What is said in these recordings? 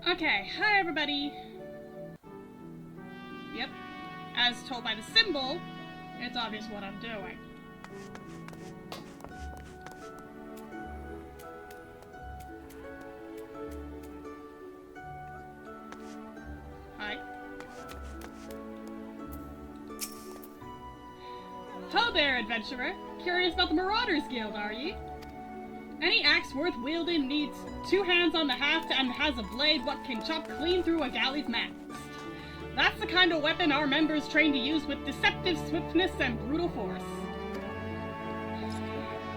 Okay, hi everybody. Yep, as told by the symbol, it's obvious what I'm doing. Hi. Ho there, adventurer. Curious about the Marauders Guild, are ye? Any axe worth wielding needs 2 hands on the haft and has a blade what can chop clean through a galley's mast. That's the kind of weapon our members train to use with deceptive swiftness and brutal force.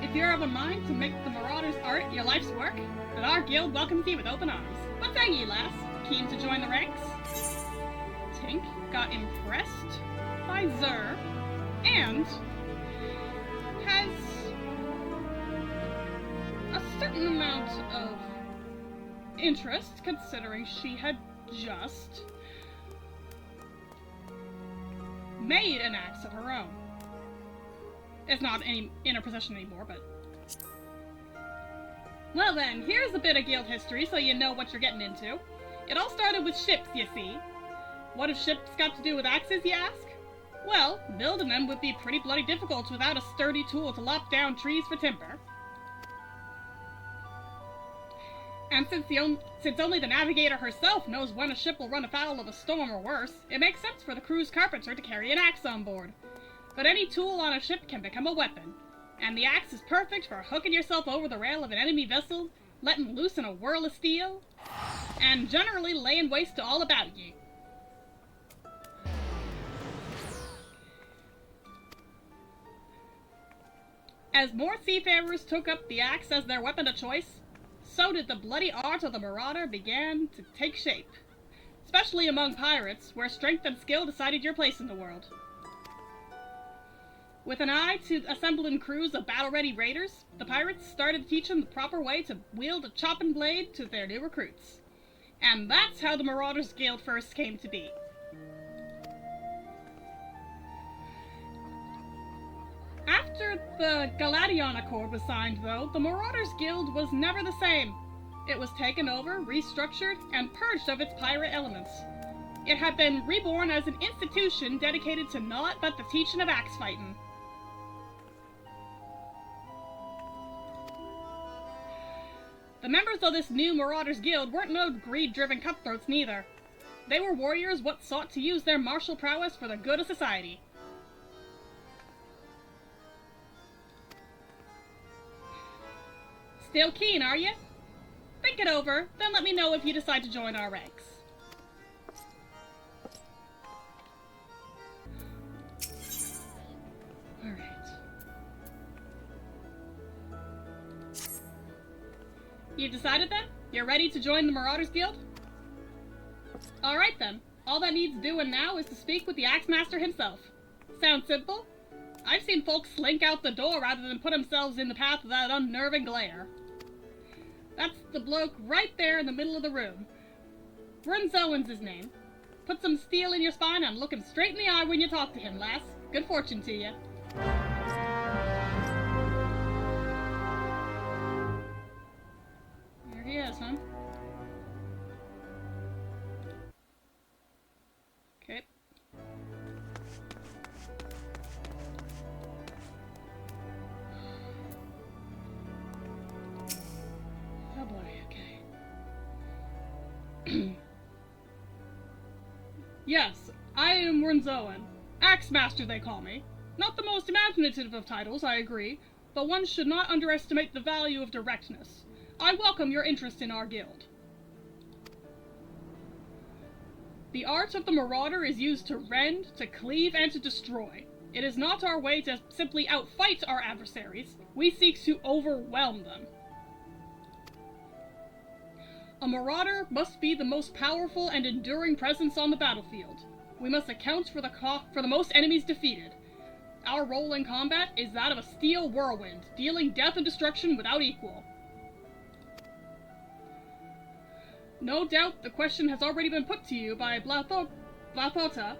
If you're of a mind to make the Marauders' art your life's work, then our guild welcomes you with open arms. What say ye, lass? Keen to join the ranks? Tink got impressed by Zer and has a certain amount of interest, considering she had just made an axe of her own. It's not in her possession anymore, but... Well then, here's a bit of guild history so you know what you're getting into. It all started with ships, you see. What have ships got to do with axes, you ask? Well, building them would be pretty bloody difficult without a sturdy tool to lop down trees for timber. And since only the navigator herself knows when a ship will run afoul of a storm or worse, it makes sense for the crew's carpenter to carry an axe on board. But any tool on a ship can become a weapon, and the axe is perfect for hooking yourself over the rail of an enemy vessel, letting loose in a whirl of steel, and generally laying waste to all about ye. As more seafarers took up the axe as their weapon of choice, so did the bloody art of the Marauder began to take shape, especially among pirates, where strength and skill decided your place in the world. With an eye to assembling crews of battle-ready raiders, the pirates started teaching the proper way to wield a chopping blade to their new recruits. And that's how the Marauders Guild first came to be. After the Galadion Accord was signed, though, the Marauders Guild was never the same. It was taken over, restructured, and purged of its pirate elements. It had been reborn as an institution dedicated to naught but the teaching of axe fighting. The members of this new Marauders Guild weren't no greed-driven cutthroats neither. They were warriors what sought to use their martial prowess for the good of society. Still keen, are you? Think it over, then let me know if you decide to join our ranks. Alright. You decided then? You're ready to join the Marauders Guild? Alright then. All that needs doing now is to speak with the Axe Master himself. Sounds simple? I've seen folks slink out the door rather than put themselves in the path of that unnerving glare. That's the bloke right there in the middle of the room. Brunzowen's his name. Put some steel in your spine and look him straight in the eye when you talk to him, lass. Good fortune to you. There he is, huh? Okay. Oh boy, okay. Yes, I am Brunzowen. Axe Master, they call me. Not the most imaginative of titles, I agree, but one should not underestimate the value of directness. I welcome your interest in our guild. The art of the Marauder is used to rend, to cleave, and to destroy. It is not our way to simply outfight our adversaries. We seek to overwhelm them. A Marauder must be the most powerful and enduring presence on the battlefield. We must account for the most enemies defeated. Our role in combat is that of a steel whirlwind, dealing death and destruction without equal. No doubt the question has already been put to you by Blathota,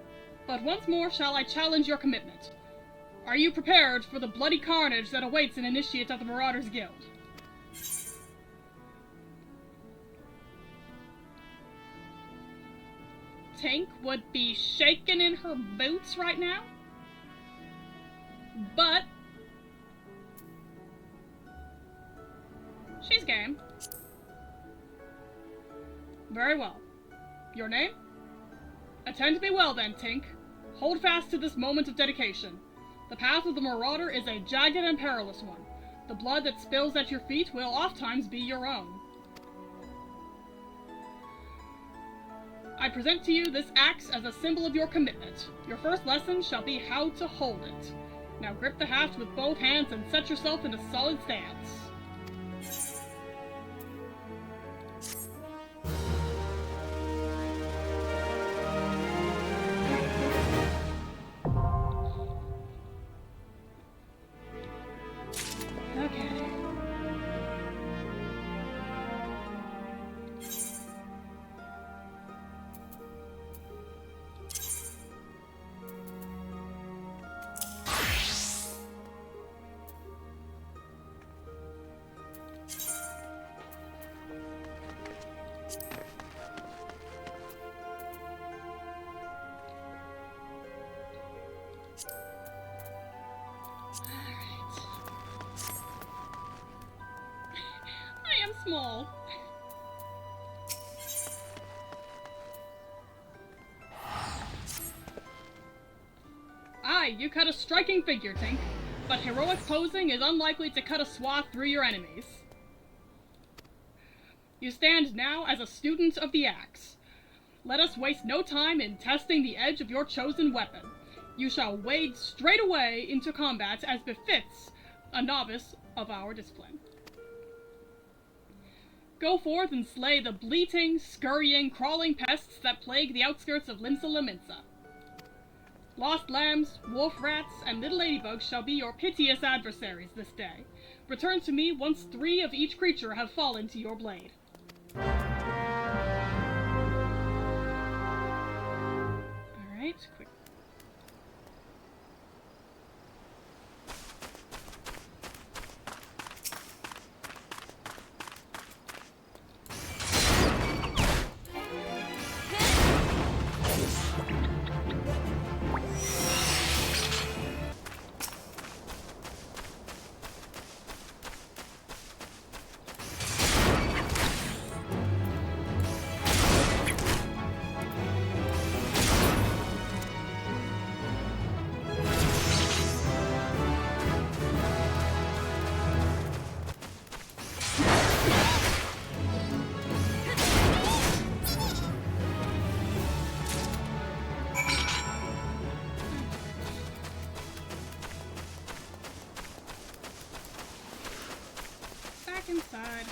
but once more shall I challenge your commitment. Are you prepared for the bloody carnage that awaits an initiate of the Marauders Guild? Tink would be shaking in her boots right now. But she's game. Very well. Your name? Attend me well then, Tink. Hold fast to this moment of dedication. The path of the Marauder is a jagged and perilous one. The blood that spills at your feet will oftentimes be your own. I present to you this axe as a symbol of your commitment. Your first lesson shall be how to hold it. Now grip the haft with both hands and set yourself in a solid stance. Small. Aye, you cut a striking figure, Tink, but heroic posing is unlikely to cut a swath through your enemies. You stand now as a student of the axe. Let us waste no time in testing the edge of your chosen weapon. You shall wade straight away into combat as befits a novice of our discipline. Go forth and slay the bleating, scurrying, crawling pests that plague the outskirts of Limsa Laminsa. Lost lambs, wolf rats, and little ladybugs shall be your piteous adversaries this day. Return to me once 3 of each creature have fallen to your blade. Alright, quick. Inside.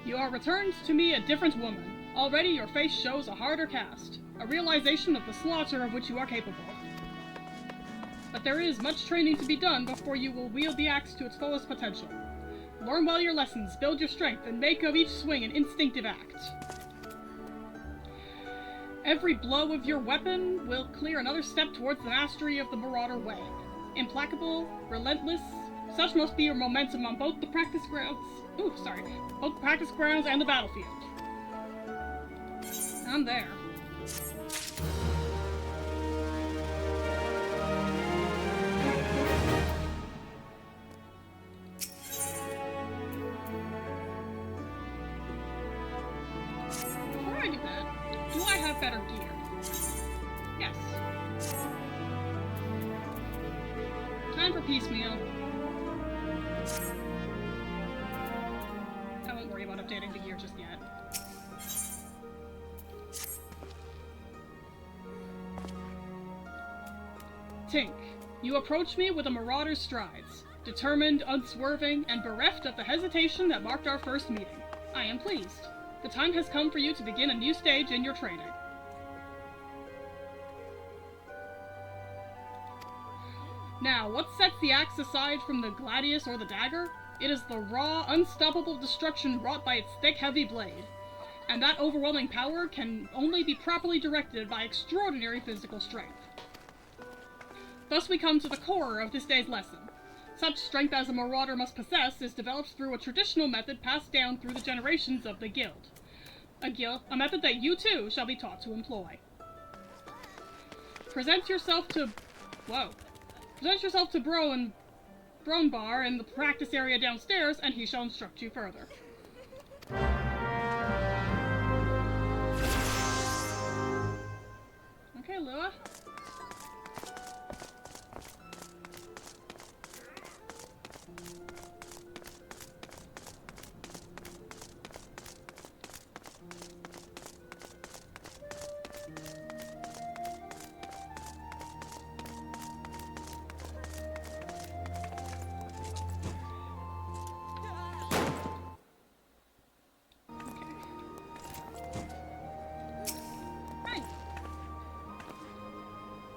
You are returned to me a different woman. Already your face shows a harder cast, a realization of the slaughter of which you are capable. But there is much training to be done before you will wield the axe to its fullest potential. Learn well your lessons, build your strength, and make of each swing an instinctive act. Every blow of your weapon will clear another step towards the mastery of the Marauder way. Implacable, relentless, such must be your momentum on both the practice grounds. Both the practice grounds and the battlefield. I'm there. Do I have better gear? Yes. Time for piecemeal. I won't worry about updating the gear just yet. Tink, you approach me with a marauder's strides, determined, unswerving, and bereft of the hesitation that marked our first meeting. I am pleased. The time has come for you to begin a new stage in your training. Now, what sets the axe aside from the gladius or the dagger? It is the raw, unstoppable destruction wrought by its thick, heavy blade. And that overwhelming power can only be properly directed by extraordinary physical strength. Thus we come to the core of this day's lesson. Such strength as a Marauder must possess is developed through a traditional method passed down through the generations of the guild. A method that you too shall be taught to employ. Present yourself to Bronbar in the practice area downstairs, and he shall instruct you further. Okay, Lua.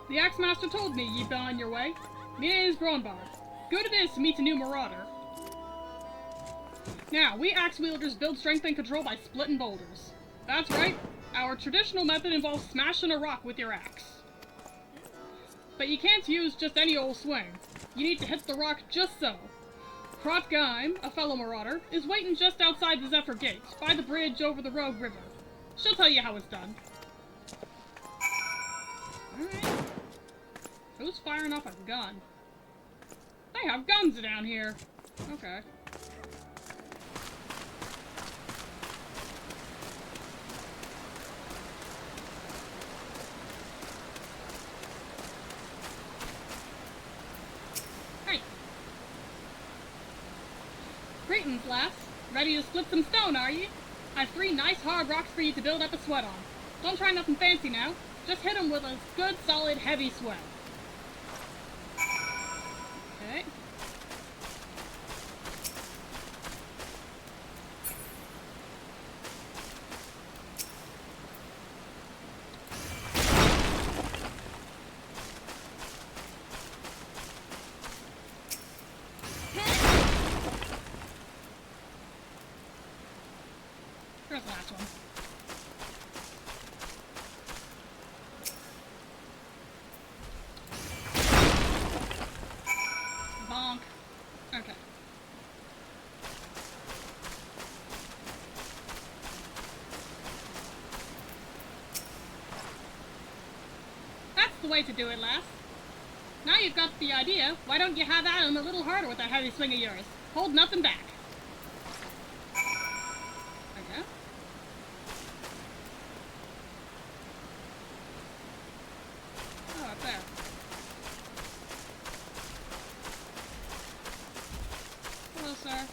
The Axemaster told me ye'd been on your way. Me name is Bronbar. Good it is to meet a new Marauder. Now, we axe wielders build strength and control by splitting boulders. That's right, our traditional method involves smashing a rock with your axe. But you can't use just any old swing. You need to hit the rock just so. Krotgeim, a fellow Marauder, is waiting just outside the Zephyr Gate, by the bridge over the Rogue River. She'll tell you how it's done. Alright. Who's firing off a gun? They have guns down here. Okay. Hey. Greetings, lass. Ready to split some stone, are ye? I've 3 nice hard rocks for you to build up a sweat on. Don't try nothing fancy now. Just hit 'em with a good, solid, heavy sweat. Okay. Here's the last one. Bonk. Okay. That's the way to do it, lass. Now you've got the idea, why don't you have at him a little harder with that heavy swing of yours? Hold nothing back. Okay. Oh, up there. Hello, sir.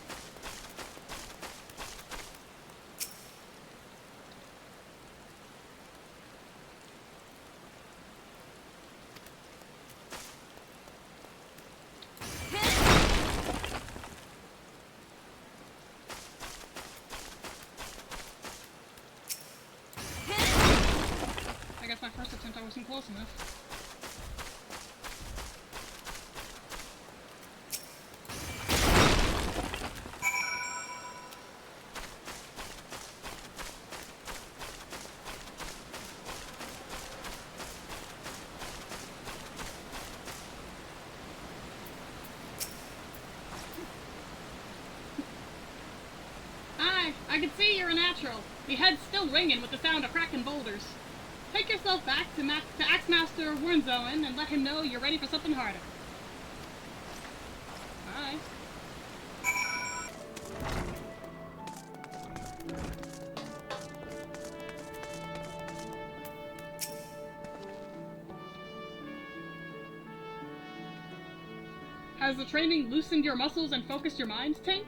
I guess my first attempt I wasn't close enough. I can see you're a natural. The head's still ringing with the sound of cracking boulders. Take yourself back to Axemaster Wernzoen and let him know you're ready for something harder. Bye. Has the training loosened your muscles and focused your mind, Tink?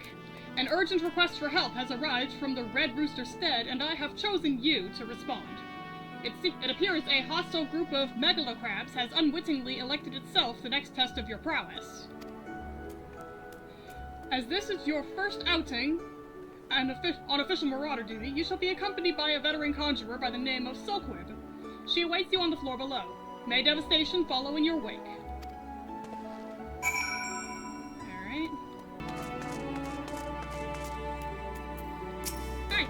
An urgent request for help has arrived from the Red Rooster Stead, and I have chosen you to respond. It appears a hostile group of megalocrabs has unwittingly elected itself the next test of your prowess. As this is your first outing on official Marauder duty, you shall be accompanied by a veteran conjurer by the name of Sulkwib. She awaits you on the floor below. May devastation follow in your wake. Alright. Hey!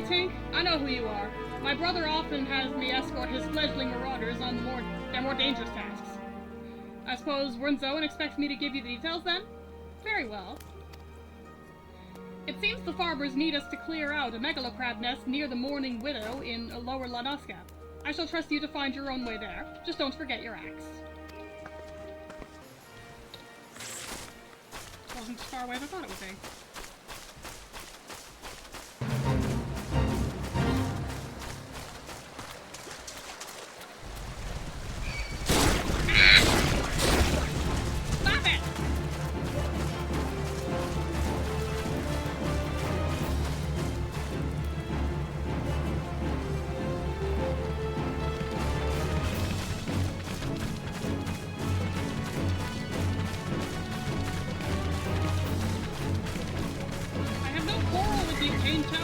Tink. I know who you are. My brother often has me escort his fledgling marauders on their more dangerous tasks. I suppose Wernzoen expects me to give you the details then? Very well. It seems the farmers need us to clear out a megalocrab nest near the Mourning Widow in Lower Lanoska. I shall trust you to find your own way there. Just don't forget your axe. Wasn't as far away as I thought it would be. Stop it! I have no quarrel with you, Jane Toad.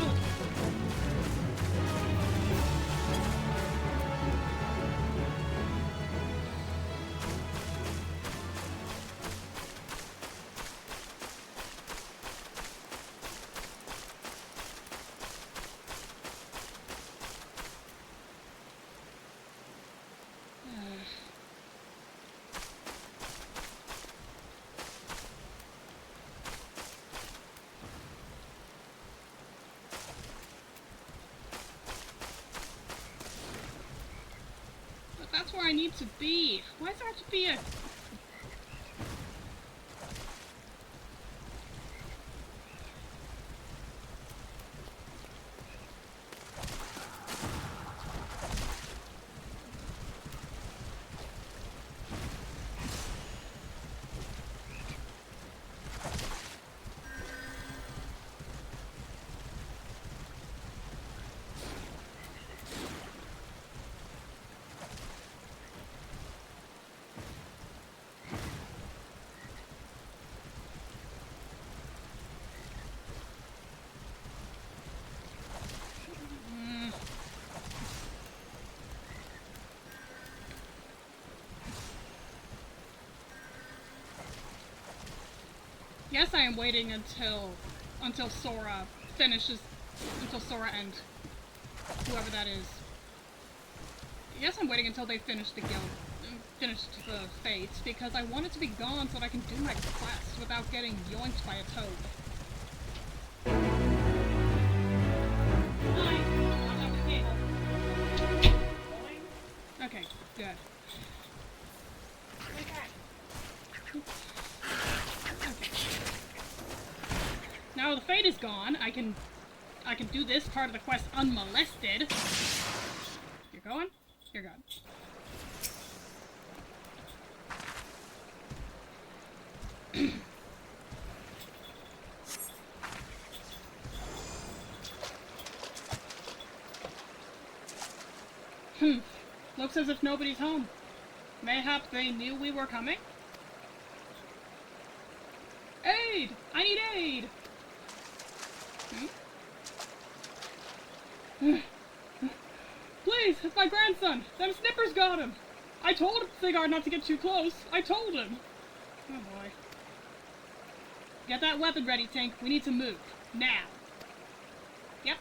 But that's where I need to be. Why does there have to be a... Yes, I am waiting until Sora finishes, until Sora and whoever that is. Yes, I'm waiting until they finish the guild, finish the fates, because I want it to be gone so that I can do my quest without getting yoinked by a toad. Hi, I'm on the table. Okay, good. Now the fate is gone, I can do this part of the quest unmolested. You're going? You're gone. Looks as if nobody's home. Mayhap they knew we were coming? Aid! I need aid! Please, it's my grandson! Them snippers got him! I told Sigard not to get too close! I told him! Oh boy. Get that weapon ready, Tink. We need to move. Now. Yep.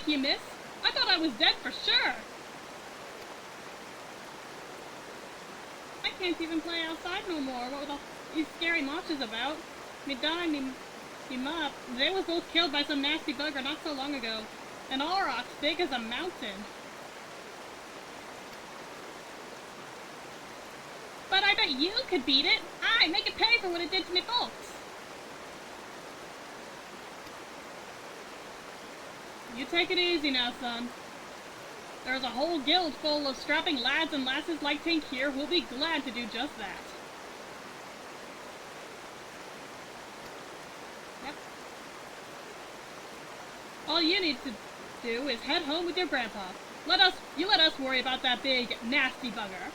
you, miss? I thought I was dead for sure. I can't even play outside no more. What were all these scary monsters about? Me die, me mop. They was both killed by some nasty bugger not so long ago. An aurochs big as a mountain. But I bet you could beat it. Aye, make it pay for what it did to me folks. You take it easy now, son. There's a whole guild full of strapping lads and lasses like Tink here who'll be glad to do just that. Yep. All you need to do is head home with your grandpa. Let us worry about that big, nasty bugger.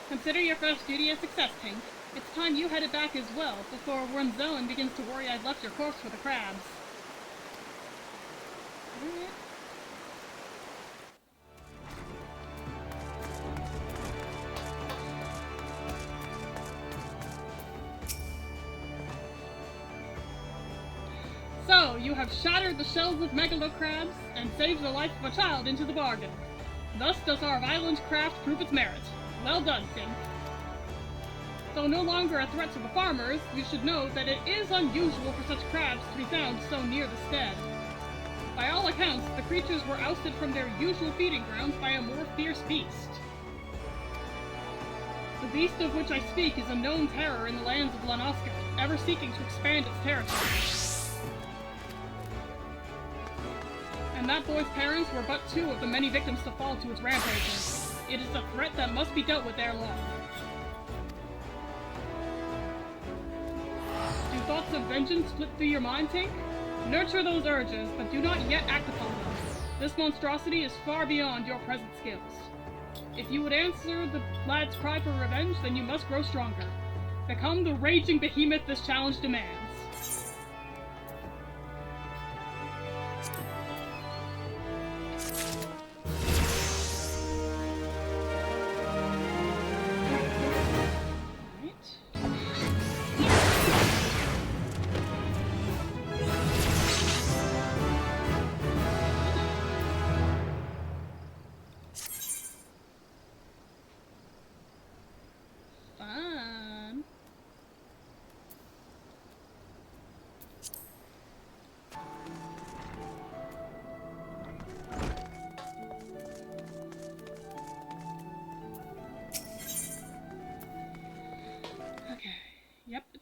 Consider your first duty a success, Tink. It's time you headed back as well, before Wormzone begins to worry I've left your corpse for the crabs. So, you have shattered the shells of megalocrabs, and saved the life of a child into the bargain. Thus does our violent craft prove its merit. Well done, Tink. Though no longer a threat to the farmers, you should know that it is unusual for such crabs to be found so near the stead. By all accounts, the creatures were ousted from their usual feeding grounds by a more fierce beast. The beast of which I speak is a known terror in the lands of Lanoska, ever seeking to expand its territory. And that boy's parents were but two of the many victims to fall to its rampages. It is a threat that must be dealt with ere long. Do thoughts of vengeance flit through your mind, Tink? Nurture those urges, but do not yet act upon them. This monstrosity is far beyond your present skills. If you would answer the lad's cry for revenge, then you must grow stronger. Become the raging behemoth this challenge demands.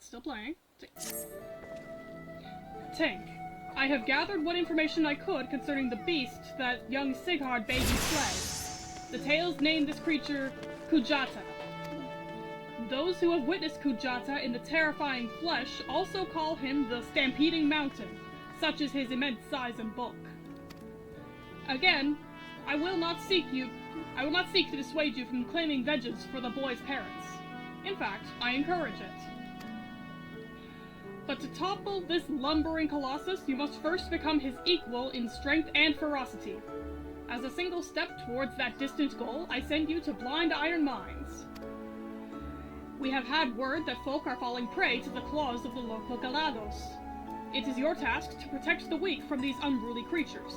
Still playing. Tink, I have gathered what information I could concerning the beast that young Sighard bade you slay. The tales name this creature Kujata. Those who have witnessed Kujata in the terrifying flesh also call him the Stampeding Mountain, such is his immense size and bulk. Again, I will not seek to dissuade you from claiming vengeance for the boy's parents. In fact, I encourage it. But to topple this lumbering colossus, you must first become his equal in strength and ferocity. As a single step towards that distant goal, I send you to Blind Iron Mines. We have had word that folk are falling prey to the claws of the local galados. It is your task to protect the weak from these unruly creatures.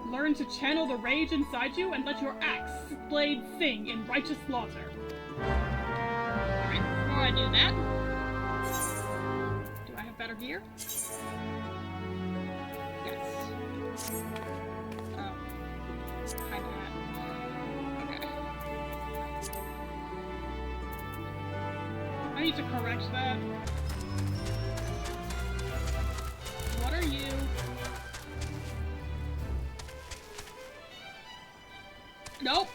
Learn to channel the rage inside you and let your axe blade sing in righteous slaughter. Alright, before I do that, better gear? Yes. Oh. Hide that. Okay. I need to correct that. What are you? Nope.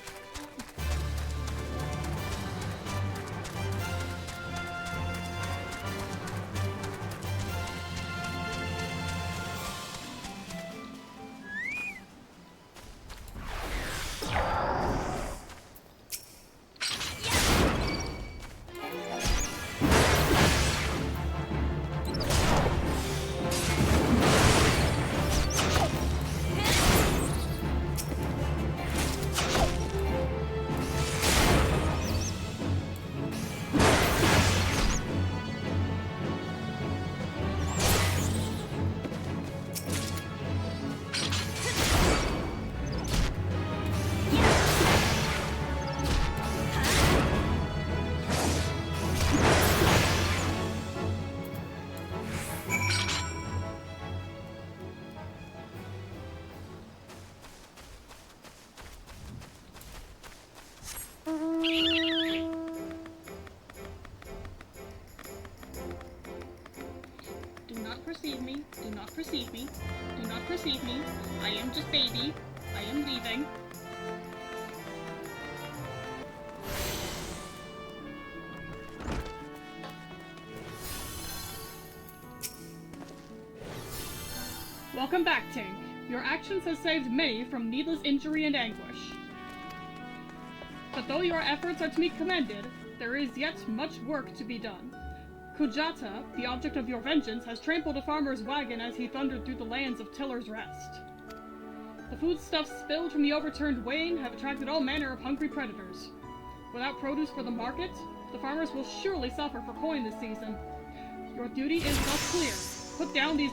perceive me. Do not perceive me. Do not perceive me. I am just baby. I am leaving. Welcome back, Tink. Your actions have saved many from needless injury and anguish. But though your efforts are to be commended, there is yet much work to be done. Kujata, the object of your vengeance, has trampled a farmer's wagon as he thundered through the lands of Tiller's Rest. The foodstuffs spilled from the overturned wain have attracted all manner of hungry predators. Without produce for the market, the farmers will surely suffer for coin this season. Your duty is thus clear. Put down these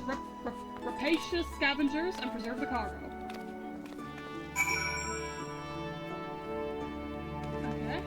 rapacious scavengers and preserve the cargo. Okay.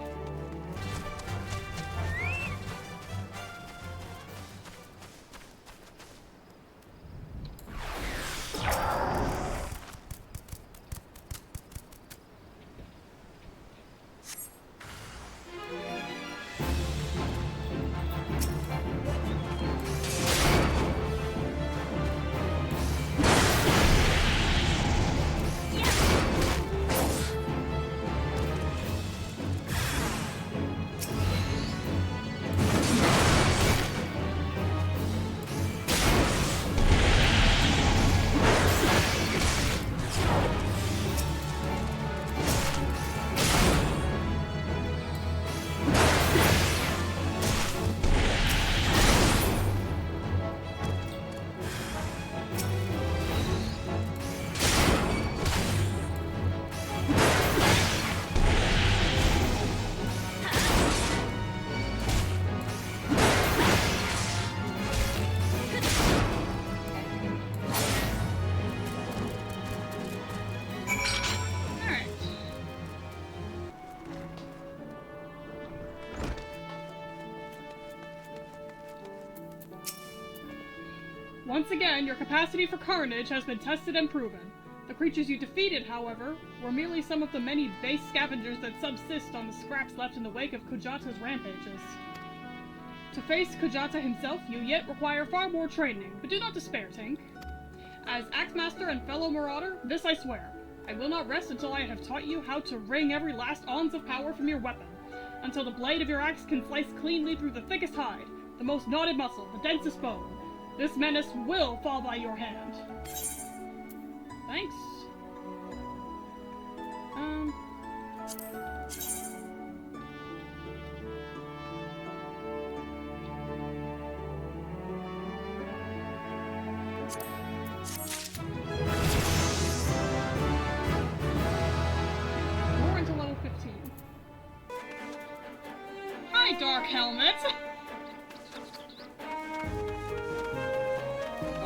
Once again, your capacity for carnage has been tested and proven. The creatures you defeated, however, were merely some of the many base scavengers that subsist on the scraps left in the wake of Kujata's rampages. To face Kujata himself, you yet require far more training, but do not despair, Tink. As Axemaster and fellow Marauder, this I swear. I will not rest until I have taught you how to wring every last ounce of power from your weapon, until the blade of your axe can slice cleanly through the thickest hide, the most knotted muscle, the densest bone. This menace will fall by your hand. Thanks. More into level 15. Hi, Dark Helmet!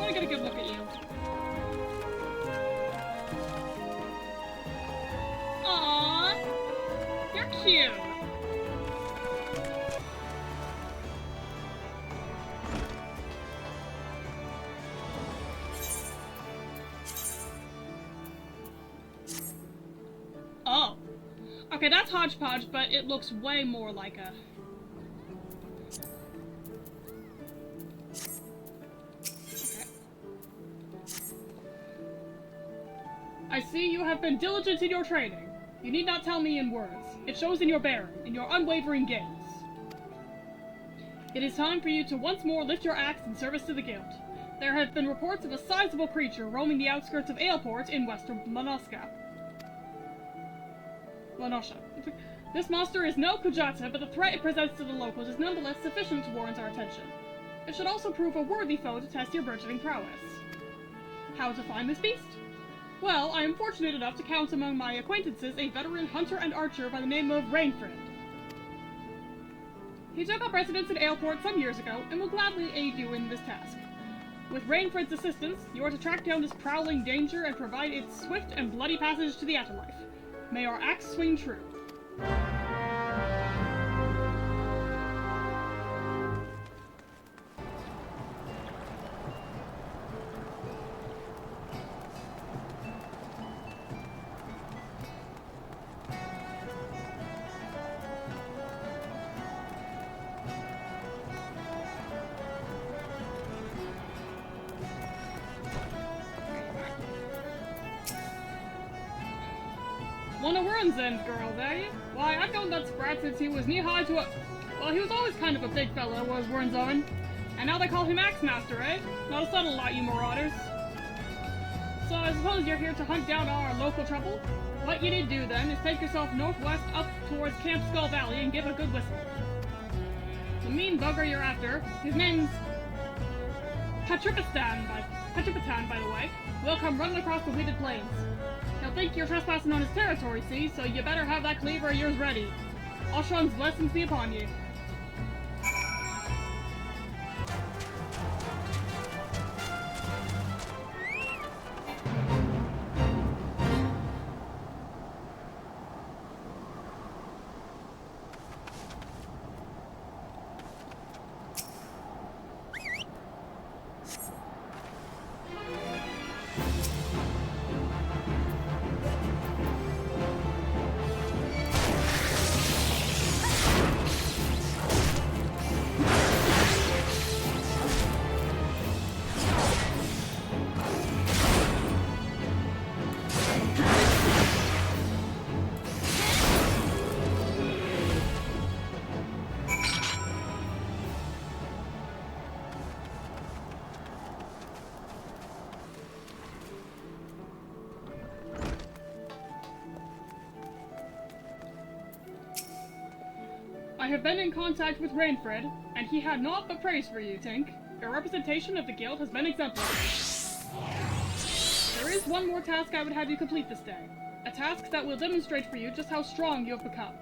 I get a good look at you. Aww, you're cute. Oh. Okay, that's hodgepodge, but it looks way more like a... I see you have been diligent in your training. You need not tell me in words. It shows in your bearing, in your unwavering gaze. It is time for you to once more lift your axe in service to the guild. There have been reports of a sizable creature roaming the outskirts of Aleport in western Lanosha. This monster is no Kujata, but the threat it presents to the locals is nonetheless sufficient to warrant our attention. It should also prove a worthy foe to test your burgeoning prowess. How to find this beast? Well, I am fortunate enough to count among my acquaintances a veteran hunter and archer by the name of Rainfriend. He took up residence in Aleport some years ago, and will gladly aid you in this task. With Rainfriend's assistance, you are to track down this prowling danger and provide its swift and bloody passage to the afterlife. May our axe swing true. One of Wernzen's girls, eh? Why, I've known that sprat since he was knee-high to a... Well, he was always kind of a big fella, was Wernzen. And now they call him Axemaster, eh? Not a subtle lot, you marauders. So I suppose you're here to hunt down our local trouble? What you need to do, then, is take yourself northwest up towards Camp Skull Valley and give a good whistle. The mean bugger you're after, his name's Patripatan, by the way, will come running across the weeded plains. He'll think you're trespassing on his territory, see, so you better have that cleaver of yours ready. Oshron's blessings be upon you. I have been in contact with Rainfred, and he had naught but praise for you, Tink. Your representation of the guild has been exemplary. There is one more task I would have you complete this day. A task that will demonstrate for you just how strong you have become.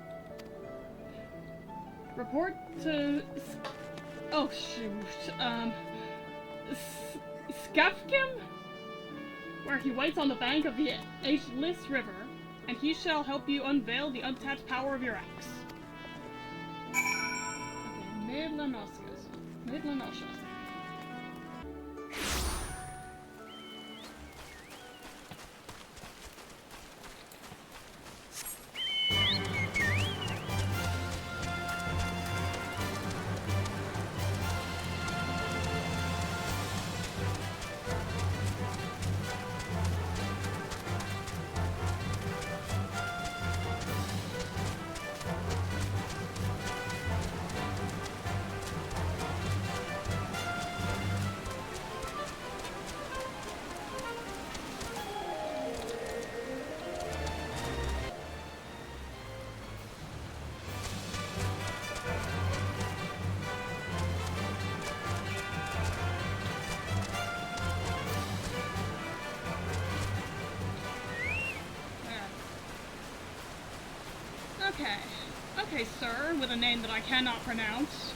Report to... Oh, shoot. Skafkim? Where he waits on the bank of the Ageless River, and he shall help you unveil the untapped power of your axe. Midlanoskis. Okay, sir, with a name that I cannot pronounce.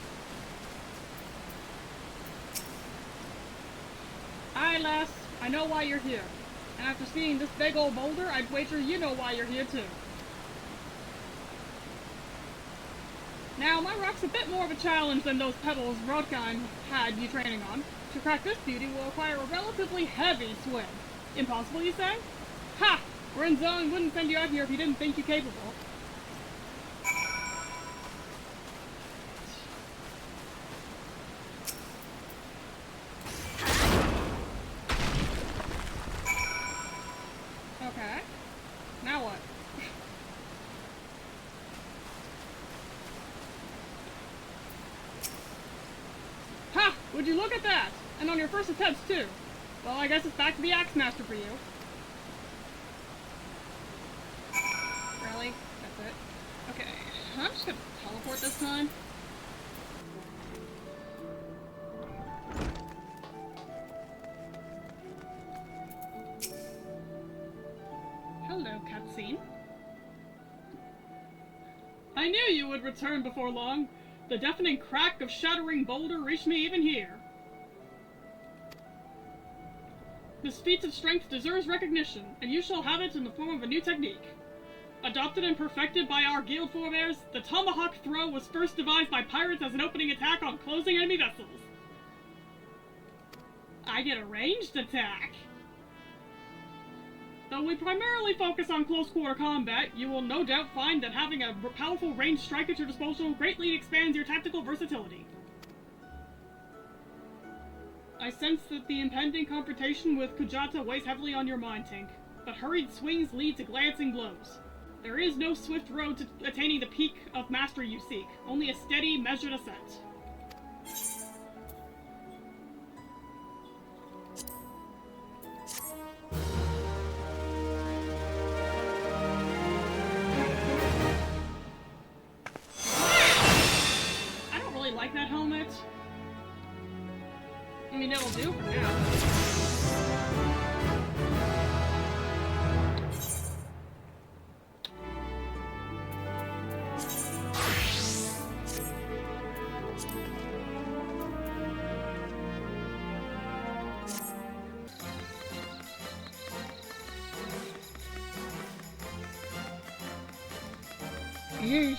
Aye, lass, I know why you're here. And after seeing this big old boulder, I'd wager you know why you're here too. Now, my rock's a bit more of a challenge than those pebbles Rodkine had you training on. To crack this beauty will require a relatively heavy swim. Impossible, you say? Ha! Wernzen wouldn't send you out here if he didn't think you capable. Okay. Now what? Ha! Would you look at that? And on your first attempts, too. Well, I guess it's back to the Axemaster for you. Really? That's it? Okay. I'm just gonna teleport this time. Hello, cutscene. I knew you would return before long. The deafening crack of shattering boulder reached me even here. This feat of strength deserves recognition, and you shall have it in the form of a new technique. Adopted and perfected by our guild forebears, the tomahawk throw was first devised by pirates as an opening attack on closing enemy vessels. I get a ranged attack. Though we primarily focus on close-quarter combat, you will no doubt find that having a powerful ranged strike at your disposal greatly expands your tactical versatility. I sense that the impending confrontation with Kujata weighs heavily on your mind, Tink, but hurried swings lead to glancing blows. There is no swift road to attaining the peak of mastery you seek, only a steady, measured ascent. I don't really like that helmet. I mean, it'll do for now. Yeesh.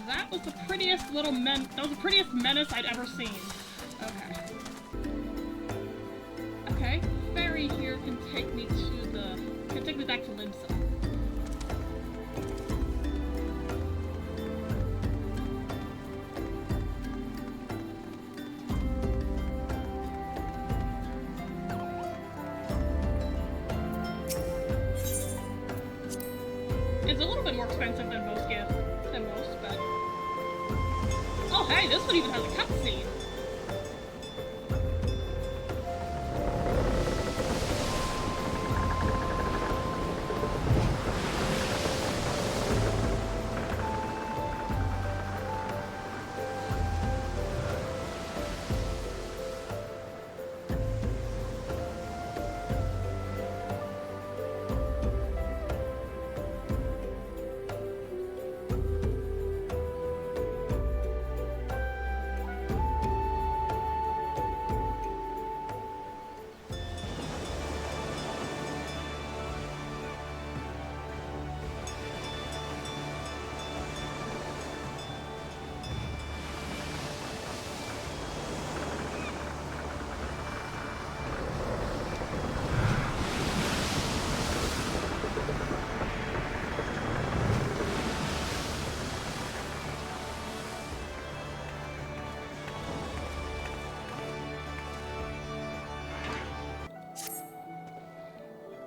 That was the prettiest little that was the prettiest menace I'd ever seen. Okay. Okay, ferry here can take me back to Limsa. It's a little bit more expensive than most but... Oh hey, this one even has a cutscene!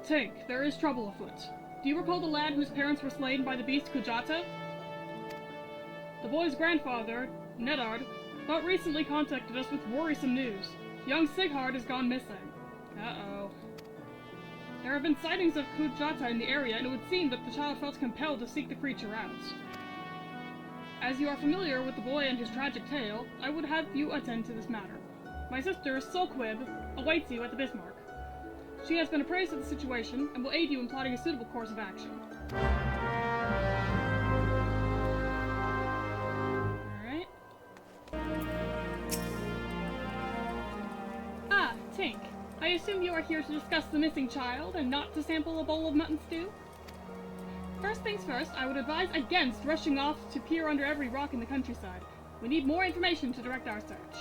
Tink, there is trouble afoot. Do you recall the lad whose parents were slain by the beast Kujata? The boy's grandfather, Nedard, but recently contacted us with worrisome news. Young Sighard has gone missing. Uh-oh. There have been sightings of Kujata in the area, and it would seem that the child felt compelled to seek the creature out. As you are familiar with the boy and his tragic tale, I would have you attend to this matter. My sister, Solquib, awaits you at the Bismarck. She has been appraised of the situation and will aid you in plotting a suitable course of action. Alright. Ah, Tink. I assume you are here to discuss the missing child and not to sample a bowl of mutton stew? First things first, I would advise against rushing off to peer under every rock in the countryside. We need more information to direct our search.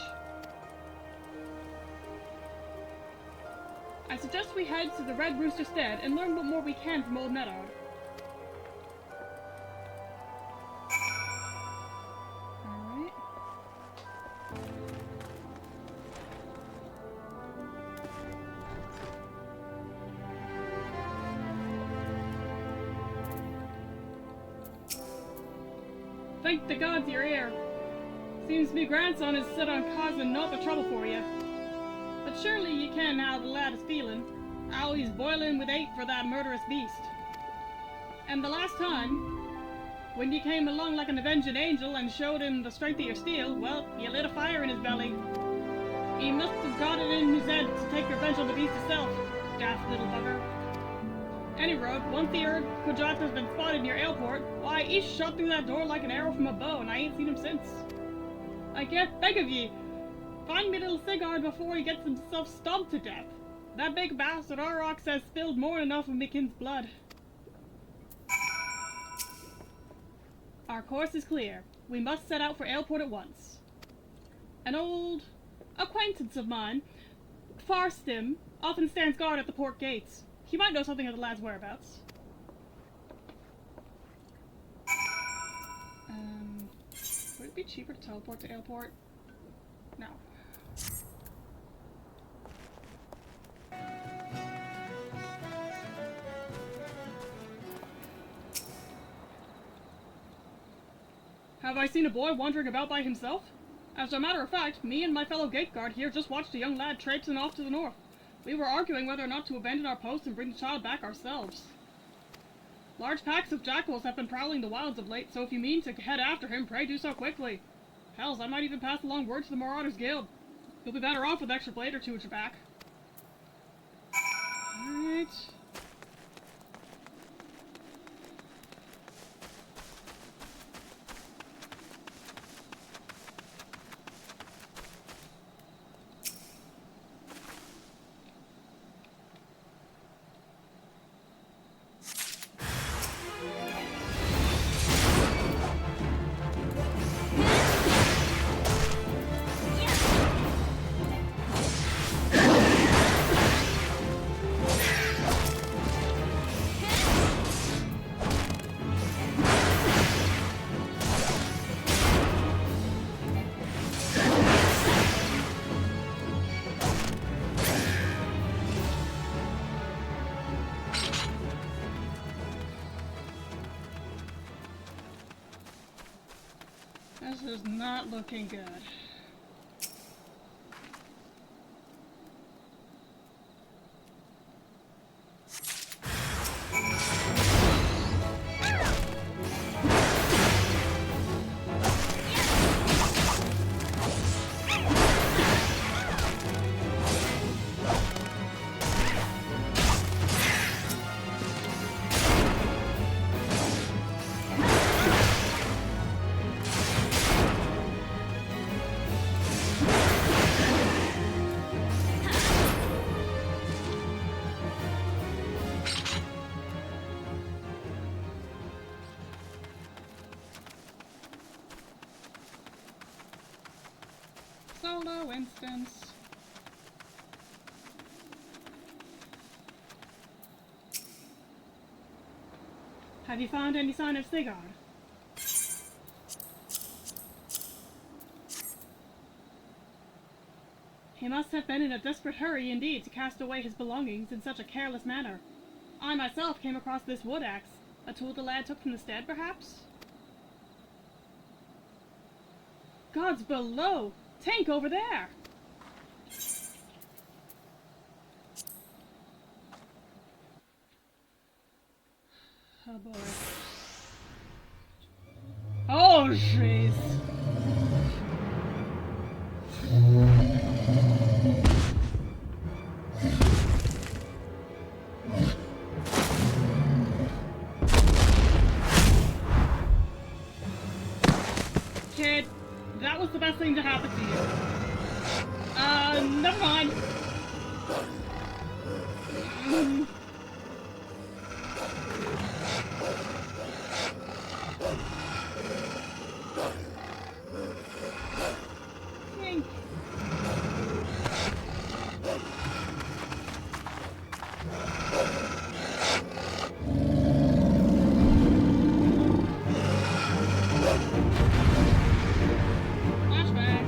I suggest we head to the Red Rooster Stead and learn what more we can from old Marauder. Alright. Thank the gods you're here. Seems me grandson is set on causing naught but trouble for you. But surely you ken how the lad is feeling, how he's boiling with hate for that murderous beast. And the last time, when you came along like an avenging angel and showed him the strength of your steel, well, you lit a fire in his belly. He must have got it in his head to take revenge on the beast itself, daft little bugger. Any road, once the Kujata's been spotted near Airport, why, he shot through that door like an arrow from a bow, and I ain't seen him since. I can't beg of ye. Find me little Sighard before he gets himself stomped to death. That big bastard Aurochs has spilled more than enough of me kin's blood. Our course is clear. We must set out for Airport at once. An old acquaintance of mine, Farstim, often stands guard at the port gates. He might know something of the lad's whereabouts. it be cheaper to teleport to airport? No. Have I seen a boy wandering about by himself? As a matter of fact, me and my fellow gate guard here just watched a young lad traipsing off to the north. We were arguing whether or not to abandon our post and bring the child back ourselves. Large packs of jackals have been prowling the wilds of late, so if you mean to head after him, pray do so quickly. Hells, I might even pass along word to the Marauders Guild. You'll be better off with an extra blade or two at your back. Alright. This is not looking good. Solo instance. Have you found any sign of Sigurd? He must have been in a desperate hurry indeed to cast away his belongings in such a careless manner. I myself came across this wood axe. A tool the lad took from the stead, perhaps? Gods below! Tink over there! Oh boy. Oh jeez! Kid, that was the best thing to happen to you. Never mind. Tink. Flashback.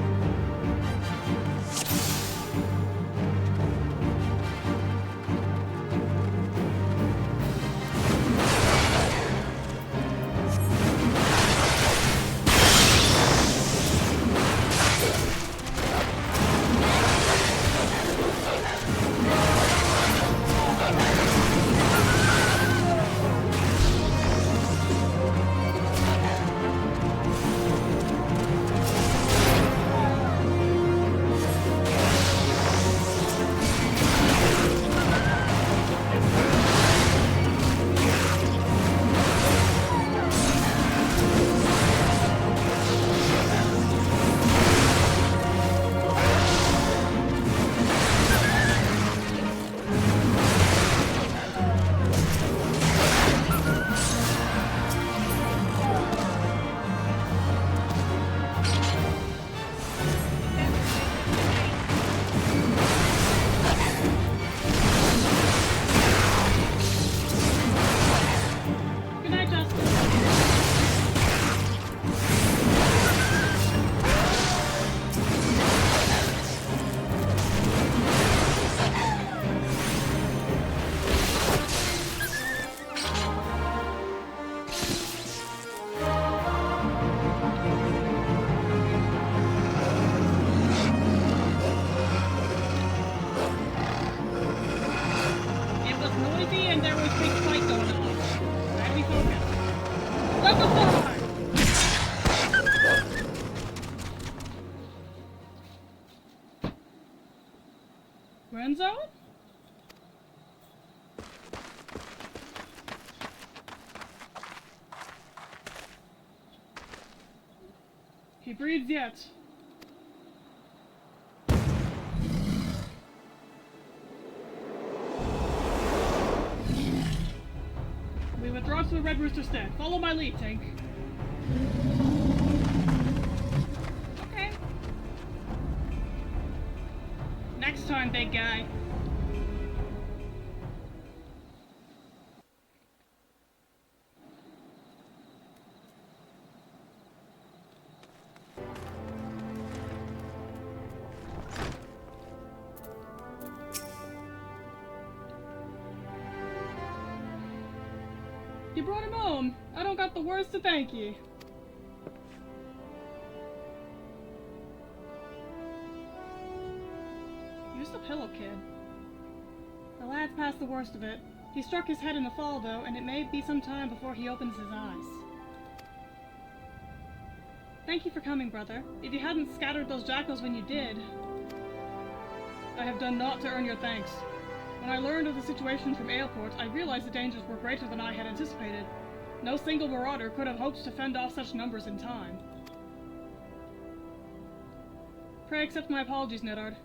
easy and there was a big fight going on. Try to be focused. Let the fly! Renzo? He breathes yet. We withdraw to the Red Rooster stand. Follow my lead, Tink. Okay. Next time, big guy. You brought him home. I don't got the words to thank you. Use the pillow, kid. The lad's past the worst of it. He struck his head in the fall, though, and it may be some time before he opens his eyes. Thank you for coming, brother. If you hadn't scattered those jackals when you did... I have done naught to earn your thanks. When I learned of the situation from Aleport, I realized the dangers were greater than I had anticipated. No single marauder could have hoped to fend off such numbers in time. Pray accept my apologies, Nedard.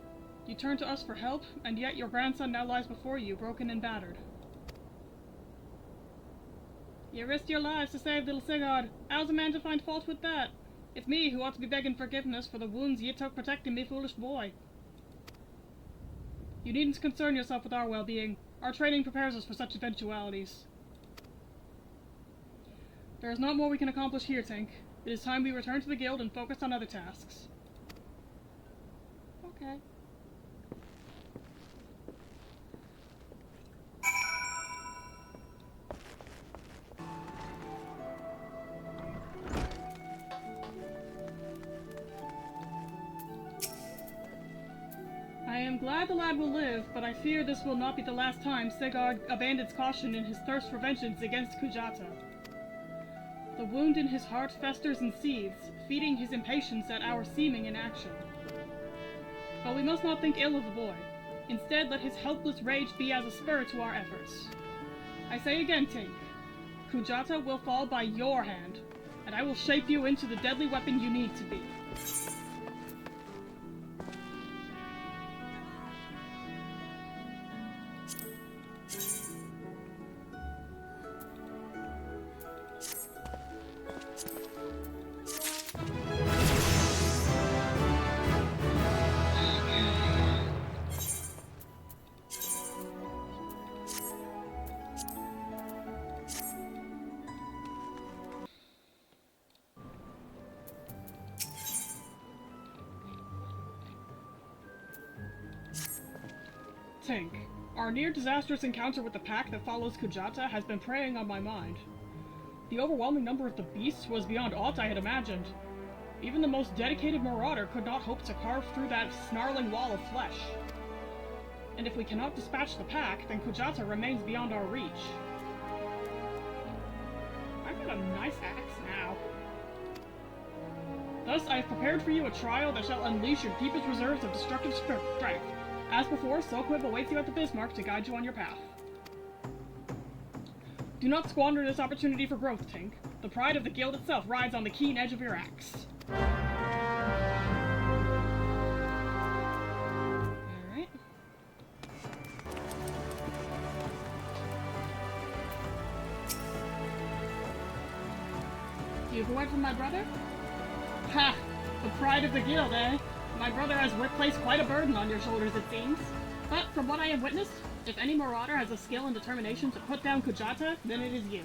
You turned to us for help, and yet your grandson now lies before you, broken and battered. You risked your lives to save little Sigurd. How's a man to find fault with that? It's me who ought to be begging forgiveness for the wounds ye took protecting me foolish boy. You needn't concern yourself with our well-being. Our training prepares us for such eventualities. There is not more we can accomplish here, Tink. It is time we return to the guild and focus on other tasks. Okay. I am glad the lad will live, but I fear this will not be the last time Sigurd abandons caution in his thirst for vengeance against Kujata. The wound in his heart festers and seethes, feeding his impatience at our seeming inaction. But we must not think ill of the boy. Instead, let his helpless rage be as a spur to our efforts. I say again, Tink, Kujata will fall by your hand, and I will shape you into the deadly weapon you need to be. Tink, our near-disastrous encounter with the pack that follows Kujata has been preying on my mind. The overwhelming number of the beasts was beyond aught I had imagined. Even the most dedicated marauder could not hope to carve through that snarling wall of flesh. And if we cannot dispatch the pack, then Kujata remains beyond our reach. I've got a nice axe now. Thus, I have prepared for you a trial that shall unleash your deepest reserves of destructive strength. As before, Soquib awaits you at the Bismarck to guide you on your path. Do not squander this opportunity for growth, Tink. The pride of the guild itself rides on the keen edge of your axe. Alright. You have a word from my brother? Ha! The pride of the guild, eh? My brother has placed quite a burden on your shoulders, it seems. But from what I have witnessed, if any marauder has the skill and determination to put down Kujata, then it is you.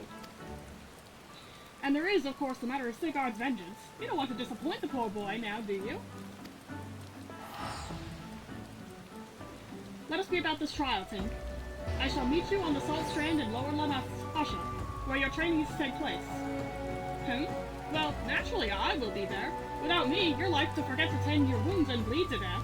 And there is, of course, the matter of Sigurd's vengeance. You don't want to disappoint the poor boy now, do you? Let us be about this trial, Tink. I shall meet you on the Salt Strand in Lower Lanasha, where your training is to take place. Well, naturally I will be there. Without me, you're like to forget to tend your wounds and bleed to death.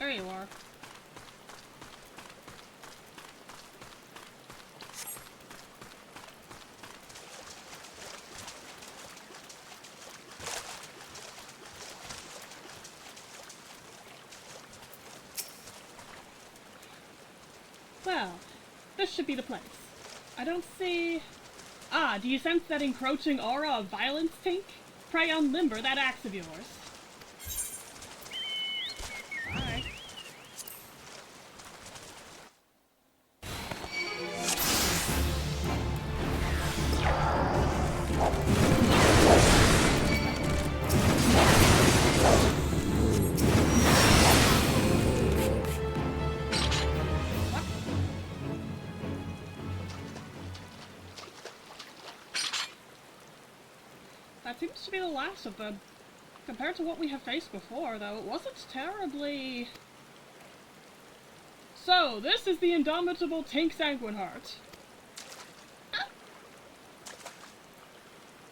There you are. Well, this should be the place. I don't see... Ah, do you sense that encroaching aura of violence, Tink? Pray unlimber that axe of yours. Bye. That seems to be the last of them. Compared to what we have faced before, though, it wasn't terribly... So, this is the indomitable Tink Sanguineheart. Ah.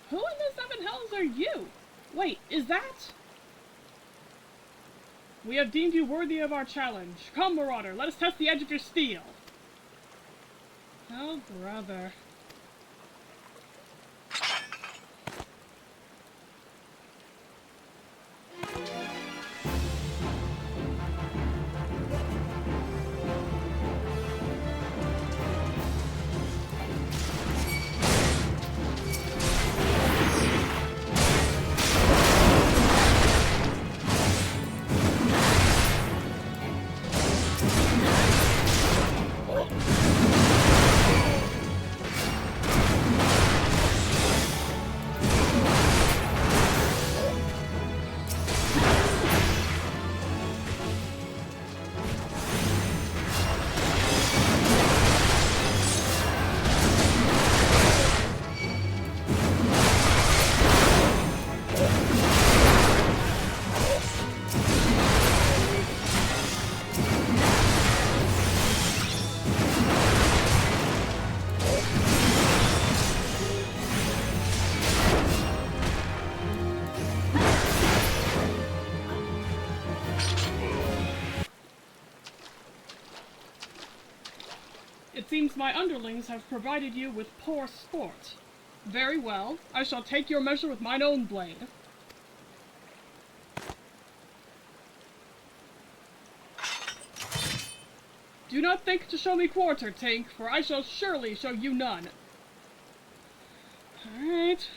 Who in the seven hells are you? Wait, is that... We have deemed you worthy of our challenge. Come, Marauder, let us test the edge of your steel. Oh, brother. It seems my underlings have provided you with poor sport. Very well, I shall take your measure with mine own blade. Do not think to show me quarter, Tink, for I shall surely show you none. Alright.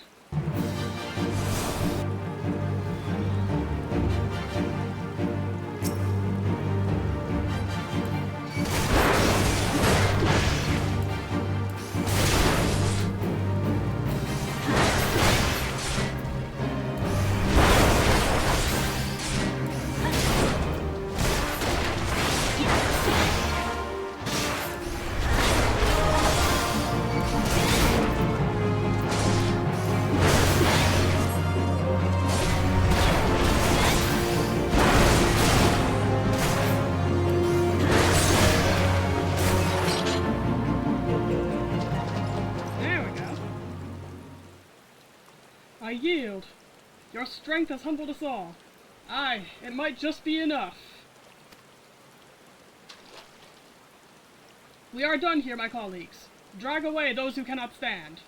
I yield. Your strength has humbled us all. Aye, it might just be enough. We are done here, my colleagues. Drag away those who cannot stand.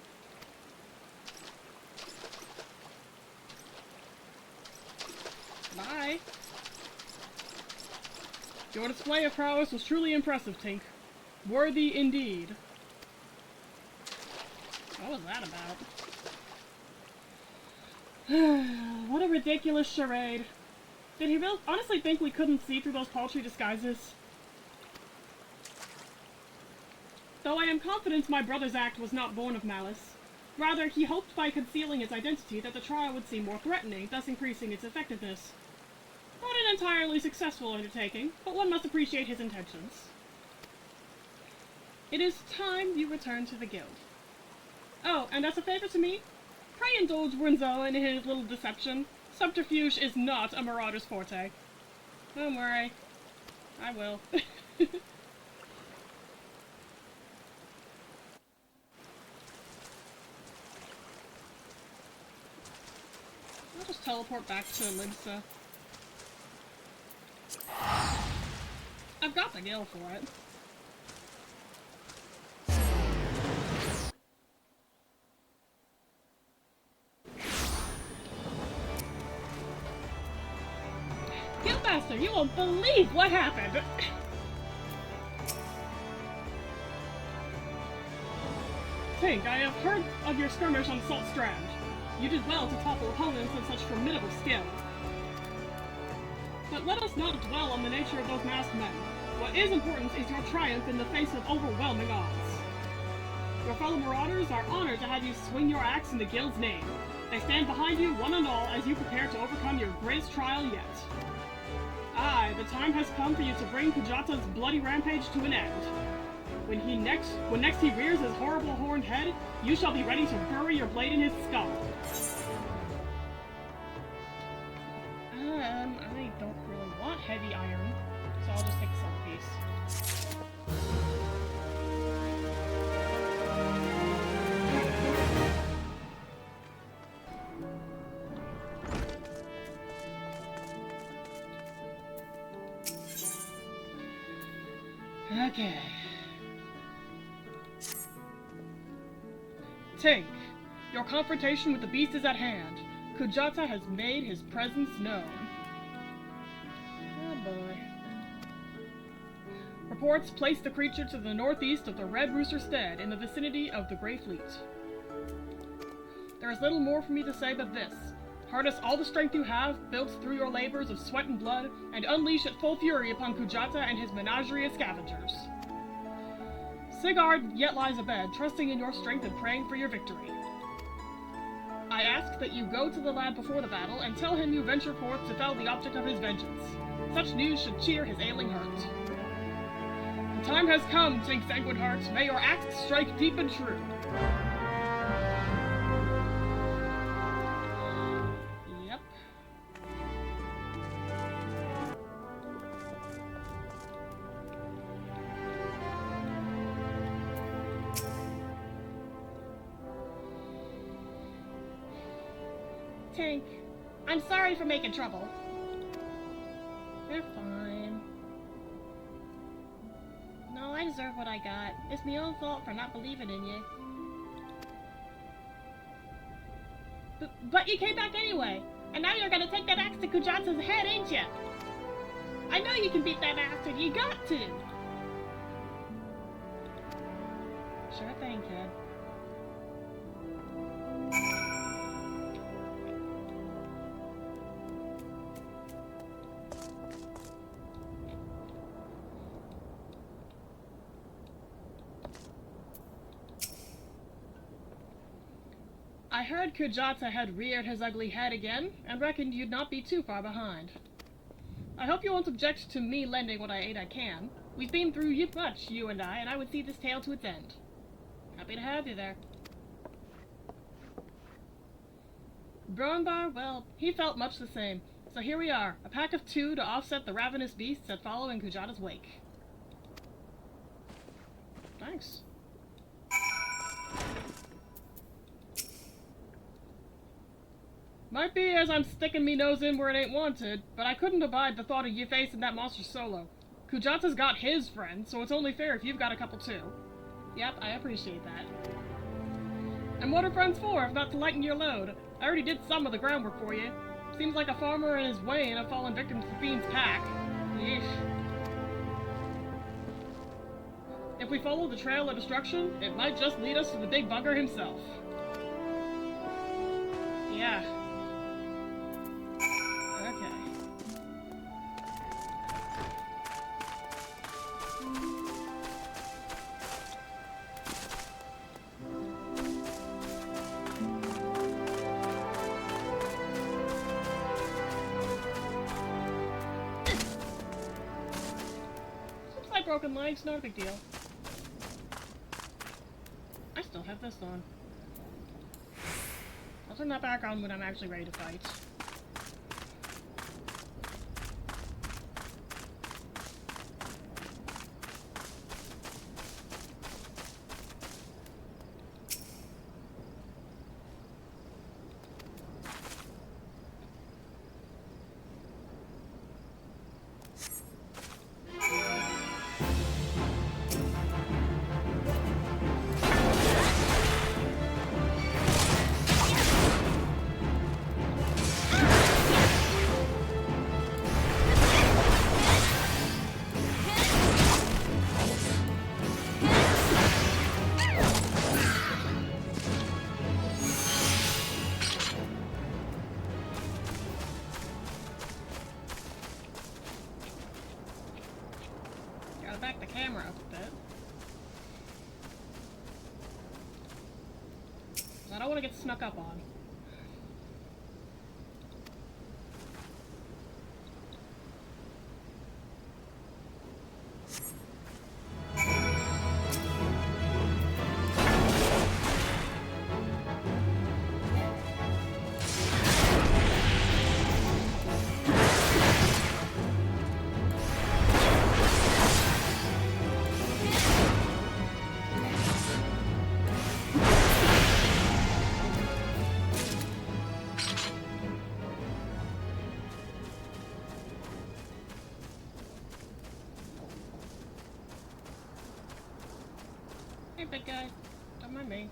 Bye. Your display of prowess was truly impressive, Tink. Worthy indeed. What was that about? What a ridiculous charade. Did he really honestly think we couldn't see through those paltry disguises? Though I am confident my brother's act was not born of malice. Rather, he hoped by concealing his identity that the trial would seem more threatening, thus increasing its effectiveness. Not an entirely successful undertaking, but one must appreciate his intentions. It is time you return to the guild. Oh, and as a favor to me, pray indulge Wurmzoa in his little deception. Subterfuge is not a Marauder's forte. Don't worry. I will. I'll just teleport back to Limsa. I've got the gil for it. Guildmaster, you won't believe what happened! Tink, I have heard of your skirmish on Salt Strand. You did well to topple opponents of such formidable skill. But let us not dwell on the nature of those masked men. What is important is your triumph in the face of overwhelming odds. Your fellow Marauders are honored to have you swing your axe in the Guild's name. They stand behind you, one and all, as you prepare to overcome your greatest trial yet. Aye, the time has come for you to bring Kujata's bloody rampage to an end. When next he rears his horrible horned head, you shall be ready to bury your blade in his skull. I don't really want heavy iron, so I'll just take a silver piece. Okay. Tink, your confrontation with the beast is at hand. Kujata has made his presence known. Oh boy. Reports place the creature to the northeast of the Red Rooster Stead, in the vicinity of the Grey Fleet. There is little more for me to say but this. Harness all the strength you have, built through your labors of sweat and blood, and unleash at full fury upon Kujata and his menagerie of scavengers. Sigurd yet lies abed, trusting in your strength and praying for your victory. I ask that you go to the lad before the battle and tell him you venture forth to fell the object of his vengeance. Such news should cheer his ailing heart. The time has come, Tink Sanguine Heart. May your axe strike deep and true. Yep. Tink, I'm sorry for making trouble. You're fine. No, I deserve what I got. It's my own fault for not believing in you. But you came back anyway, and now you're gonna take that axe to Kujata's head, ain't ya? I know you can beat that bastard, you got to! Sure thing, kid. I heard Kujata had reared his ugly head again, and reckoned you'd not be too far behind. I hope you won't object to me lending what aid I can. We've been through much, you and I would see this tale to its end. Happy to have you there. Bronbar, well, he felt much the same, so here we are, a pack of 2 to offset the ravenous beasts that follow in Kujata's wake. Thanks. Might be as I'm sticking me nose in where it ain't wanted, but I couldn't abide the thought of you facing that monster solo. Kujata's got his friends, so it's only fair if you've got a couple too. Yep, I appreciate that. And what are friends for, if not to lighten your load? I already did some of the groundwork for you. Seems like a farmer and his wain have fallen victim to the fiend's pack. Yeesh. If we follow the trail of destruction, it might just lead us to the big bugger himself. Yeah. Broken legs, not a big deal. I still have this on. I'll turn that back on when I'm actually ready to fight. Gotta back the camera up a bit. I don't want to get snuck up on. Hey, big guy. Don't mind me.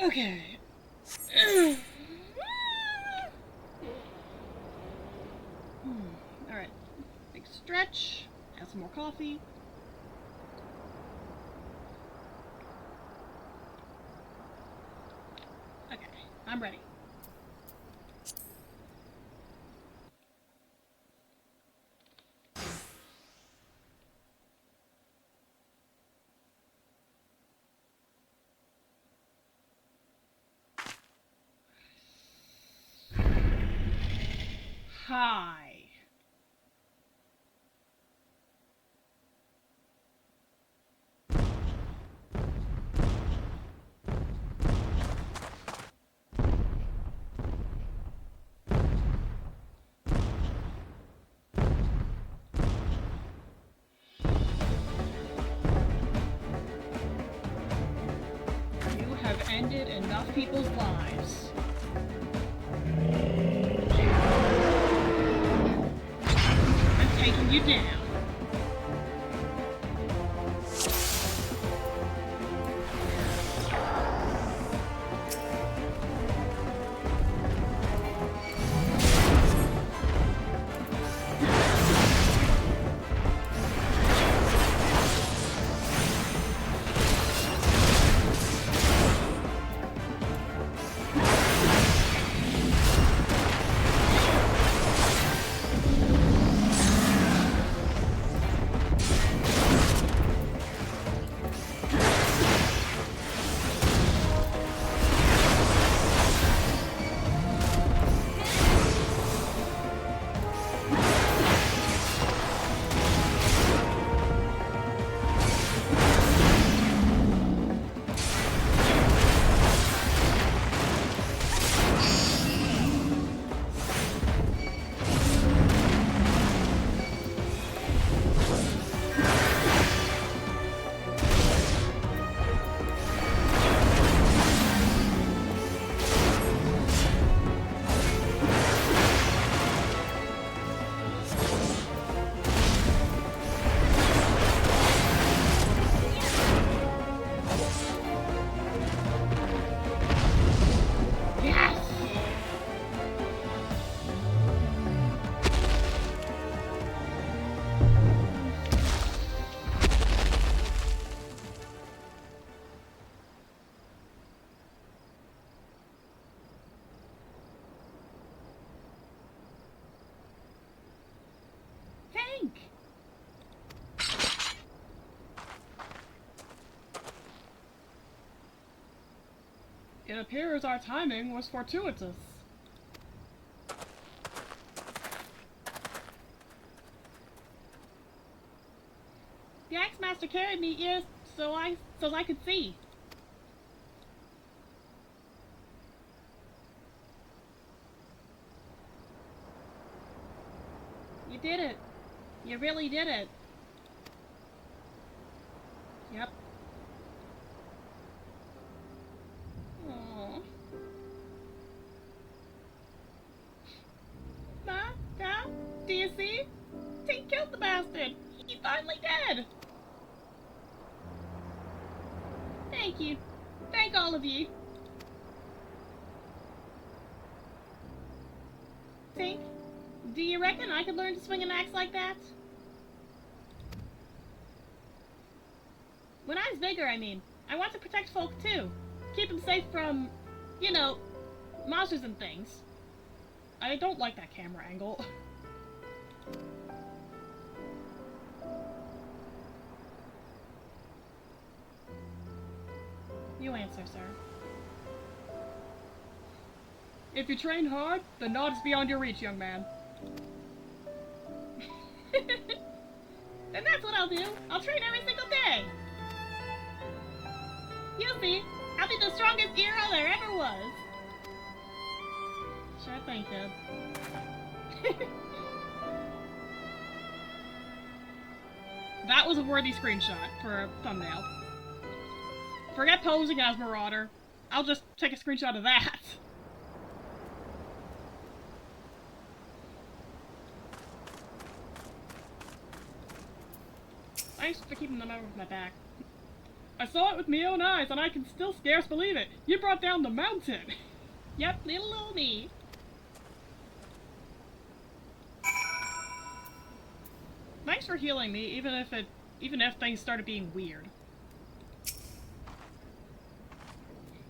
Okay. Alright. Big stretch. Have some more coffee. Okay. I'm ready. Hi. You have ended enough people's lives. I'm taking you down. Tink! It appears our timing was fortuitous. The Axe Master carried me here so I could see. You did it. You really did it. Yep. Aww. Dad, do you see? Tink killed the bastard. He's finally dead. Thank you. Thank all of you. Tink, do you reckon I could learn to swing an axe like that? When I was bigger, I mean. I want to protect folk too. Keep them safe from, you know, monsters and things. I don't like that camera angle. You answer, sir. If you train hard, the nod is beyond your reach, young man. Then that's what I'll do. I'll train every single day. You'll see. I'll be the strongest hero there ever was. Sure thing, kid. That was a worthy screenshot for a thumbnail. Forget posing as Marauder. I'll just take a screenshot of that. Thanks for keeping them out of my back. I saw it with my own eyes, and I can still scarce believe it. You brought down the mountain. Yep, little old me. Thanks for healing me, even if things started being weird.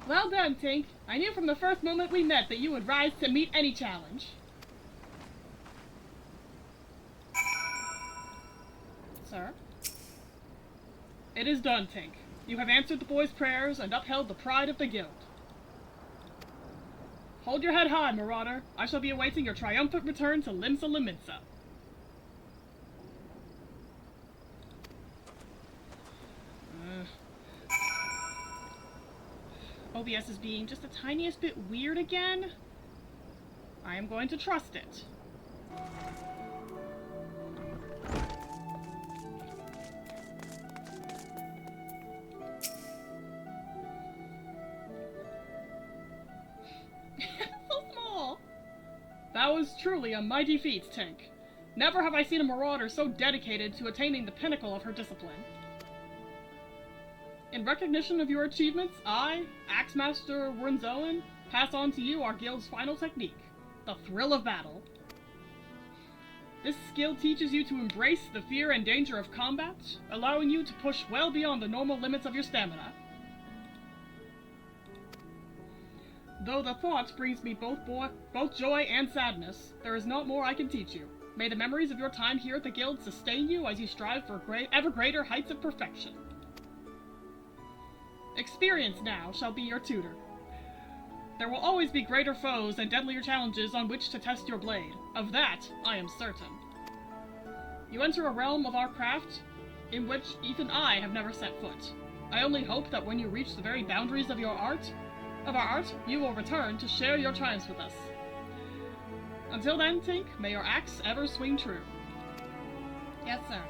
Well done, Tink. I knew from the first moment we met that you would rise to meet any challenge. Sir? It is done, Tink. You have answered the boy's prayers and upheld the pride of the guild. Hold your head high, Marauder. I shall be awaiting your triumphant return to Limsa Liminsa. OBS is being just the tiniest bit weird again. I am going to trust it. So small. That was truly a mighty feat, Tink. Never have I seen a Marauder so dedicated to attaining the pinnacle of her discipline. In recognition of your achievements, I, Axemaster Wernzoen, pass on to you our guild's final technique, the thrill of battle. This skill teaches you to embrace the fear and danger of combat, allowing you to push well beyond the normal limits of your stamina. Though the thought brings me both joy and sadness, there is not more I can teach you. May the memories of your time here at the guild sustain you as you strive for ever greater heights of perfection. Experience now shall be your tutor. There will always be greater foes and deadlier challenges on which to test your blade. Of that, I am certain. You enter a realm of our craft in which even I have never set foot. I only hope that when you reach the very boundaries of our art, you will return to share your triumphs with us. Until then, Tink, may your axe ever swing true. Yes, sir.